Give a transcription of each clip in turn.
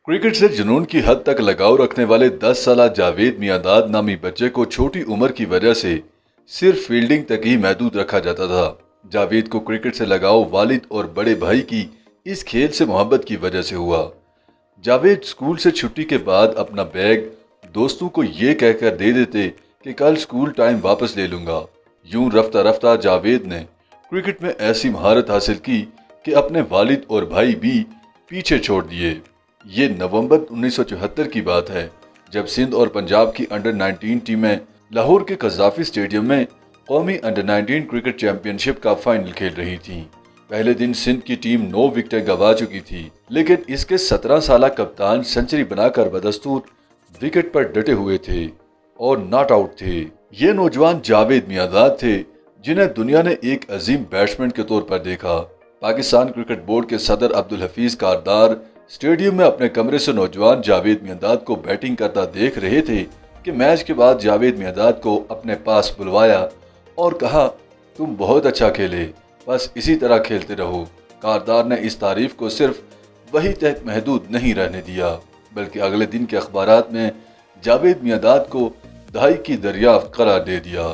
Cricket से जुनून की हद तक लगाव रखने वाले 10 साला जावेद मियांदाद नामी बच्चे को छोटी उम्र की वजह से सिर्फ फील्डिंग तक ही महदूद रखा जाता था। जावेद को क्रिकेट से लगाव वालिद और बड़े भाई की इस खेल से मोहब्बत की वजह से हुआ। जावेद स्कूल से छुट्टी के बाद अपना बैग दोस्तों को ये कहकर दे देते कि कल स्कूल टाइम वापस ले लूंगा। यूं रफ्ता रफ्ता जावेद ने क्रिकेट में ऐसी महारत हासिल की कि अपने वालिद और भाई भी पीछे छोड़ दिए। ये नवंबर 1974 की बात है, जब सिंध और पंजाब की अंडर 19 टीमें लाहौर के कज़ाफी स्टेडियम में कौमी अंडर 19 क्रिकेट चैंपियनशिप का फाइनल खेल रही थी। पहले दिन सिंध की टीम 9 विकेटें गंवा चुकी थी, लेकिन इसके 17 साला कप्तान सेंचुरी बनाकर बदस्तूर विकेट पर डटे हुए थे और नॉट आउट थे। ये नौजवान जावेद मियांदाद थे, जिन्हें दुनिया ने एक अजीम बैट्समैन के तौर पर देखा। पाकिस्तान क्रिकेट बोर्ड के सदर अब्दुल हफीज कारदार स्टेडियम में अपने कमरे से नौजवान जावेद मियांदाद को बैटिंग करता देख रहे थे कि मैच के बाद जावेद मियांदाद को अपने पास बुलवाया और कहा, तुम बहुत अच्छा खेले, बस इसी तरह खेलते रहो। कारदार ने इस तारीफ को सिर्फ वही तक महदूद नहीं रहने दिया, बल्कि अगले दिन के अखबारात में जावेद मियांदाद को दहाई की दरियाफ्त करार दे दिया।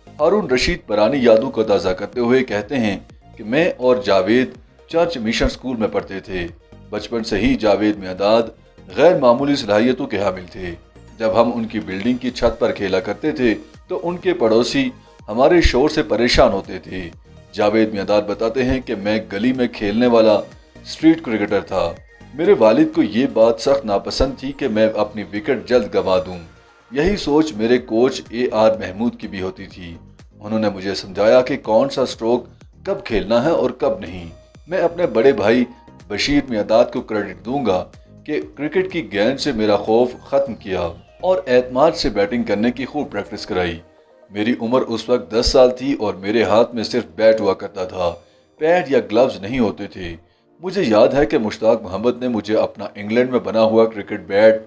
हारून रशीद पुरानी यादों को ताज़ा करते हुए कहते हैं कि मैं और जावेद चर्च मिशन स्कूल में पढ़ते थे। बचपन से ही जावेद मियांदाद गैर मामूली सलाहियतों के हामिल थे। जब हम उनकी बिल्डिंग की छत पर खेला करते थे तो उनके पड़ोसी हमारे शोर से परेशान होते थे। जावेद मियांदाद बताते हैं कि मैं गली में खेलने वाला स्ट्रीट क्रिकेटर था। मेरे वालिद को ये बात सख्त नापसंद थी कि मैं अपनी विकेट जल्द गंवा दूं। यही सोच मेरे कोच AR महमूद की भी होती थी। उन्होंने मुझे समझाया कि कौन सा स्ट्रोक कब खेलना है और कब नहीं। मैं अपने बड़े भाई बशीर मियांदाद को क्रेडिट दूंगा कि क्रिकेट की गेंद से मेरा खौफ खत्म किया और एतमाद से बैटिंग करने की खूब प्रैक्टिस कराई। मेरी उम्र उस वक्त 10 साल थी और मेरे हाथ में सिर्फ बैट हुआ करता था, पैड या ग्लव्स नहीं होते थे। मुझे याद है कि मुश्ताक मोहम्मद ने मुझे अपना इंग्लैंड में बना हुआ क्रिकेट बैट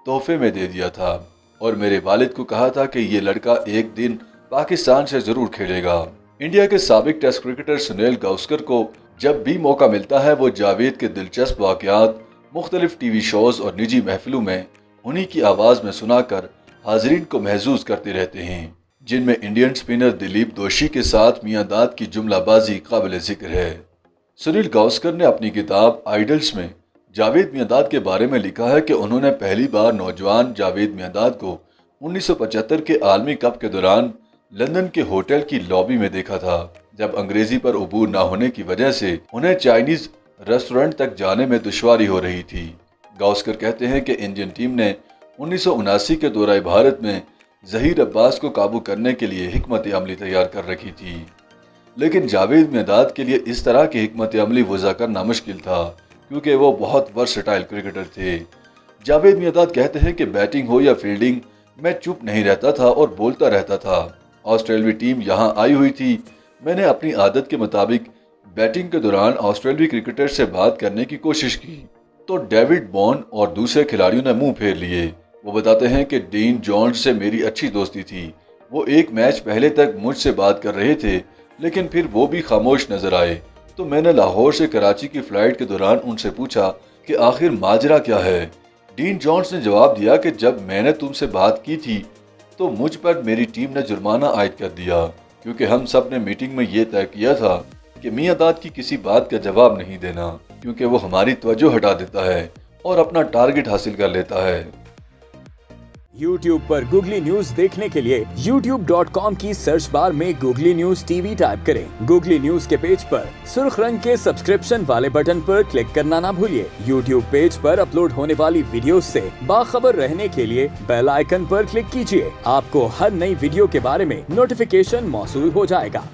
तोहफे में दे दिया था और मेरे वालिद को कहा था कि ये लड़का एक दिन पाकिस्तान से जरूर खेलेगा। इंडिया के साबिक टेस्ट क्रिकेटर सुनील गावस्कर को जब भी मौका मिलता है वो जावेद के दिलचस्प वाक़यात मुख्तलिफ टीवी शोज और निजी महफिलों में उन्हीं की आवाज़ में सुनाकर हाजरीन को महसूस करते रहते हैं, जिनमें इंडियन स्पिनर दिलीप दोशी के साथ मियांदाद की जुमलाबाजी काबिल जिक्र है। सुनील गावस्कर ने अपनी किताब आइडल्स में जावेद मियांदाद के बारे में लिखा है कि उन्होंने पहली बार नौजवान जावेद मियांदाद को 1975 के आलमी कप के दौरान लंदन के होटल की लॉबी में देखा था, जब अंग्रेजी पर उबूर न होने की वजह से उन्हें चाइनीज रेस्टोरेंट तक जाने में दुश्वारी हो रही थी। गावस्कर कहते हैं कि इंडियन टीम ने 1979 के दौरे भारत में जहीर अब्बास को काबू करने के लिए हिकमत अमली तैयार कर रखी थी, लेकिन जावेद मियांदाद के लिए इस तरह की हिकमत अमली वज़ा करना मुश्किल था क्योंकि वो बहुत वर्सटाइल क्रिकेटर थे। जावेद मियांदाद कहते हैं कि बैटिंग हो या फील्डिंग, मैं चुप नहीं रहता था और बोलता रहता था। ऑस्ट्रेलियाई टीम यहाँ आई हुई थी। मैंने अपनी आदत के मुताबिक बैटिंग के दौरान ऑस्ट्रेलियाई क्रिकेटर से बात करने की कोशिश की तो डेविड बॉन और दूसरे खिलाड़ियों ने मुंह फेर लिए। वो बताते हैं कि डीन जॉन्स से मेरी अच्छी दोस्ती थी। वो एक मैच पहले तक मुझसे बात कर रहे थे, लेकिन फिर वो भी खामोश नजर आए। तो मैंने लाहौर से कराची की फ्लाइट के दौरान उनसे पूछा कि आखिर माजरा क्या है। डीन जॉन्स ने जवाब दिया कि जब मैंने तुमसे बात की थी तो मुझ पर मेरी टीम ने जुर्माना आयद कर दिया, क्योंकि हम सब ने मीटिंग में ये तय किया था कि मियांदाद की किसी बात का जवाब नहीं देना, क्योंकि वो हमारी तवज्जो हटा देता है और अपना टारगेट हासिल कर लेता है। YouTube पर गूगली न्यूज देखने के लिए youtube.com की सर्च बार में गूगली न्यूज TV टाइप करें। गूगली न्यूज के पेज पर सुर्ख रंग के सब्सक्रिप्शन वाले बटन पर क्लिक करना ना भूलिए। YouTube पेज पर अपलोड होने वाली वीडियोस से बाखबर रहने के लिए बेल आइकन पर क्लिक कीजिए। आपको हर नई वीडियो के बारे में नोटिफिकेशन मौसूल हो जाएगा।